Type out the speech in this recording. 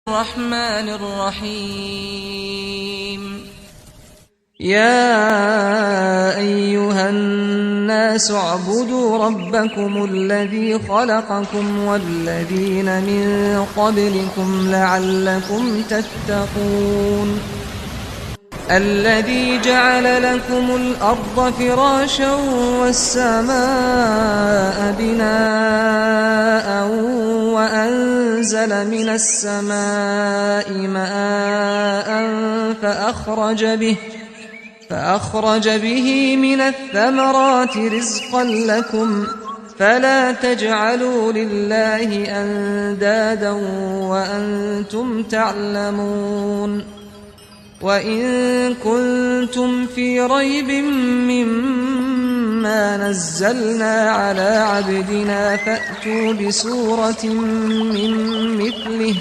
الرحمن الرحيم يا أيها الناس اعبدوا ربكم الذي خلقكم والذين من قبلكم لعلكم تتقون الذي جعل لكم الأرض فراشا والسماء بناء وأنزل من السماء ماء فأخرج به من الثمرات رزقا لكم فلا تجعلوا لله أندادا وأنتم تعلمون وإن كنتم في ريب مما نزلنا على عبدنا فأتوا بسورة من مثله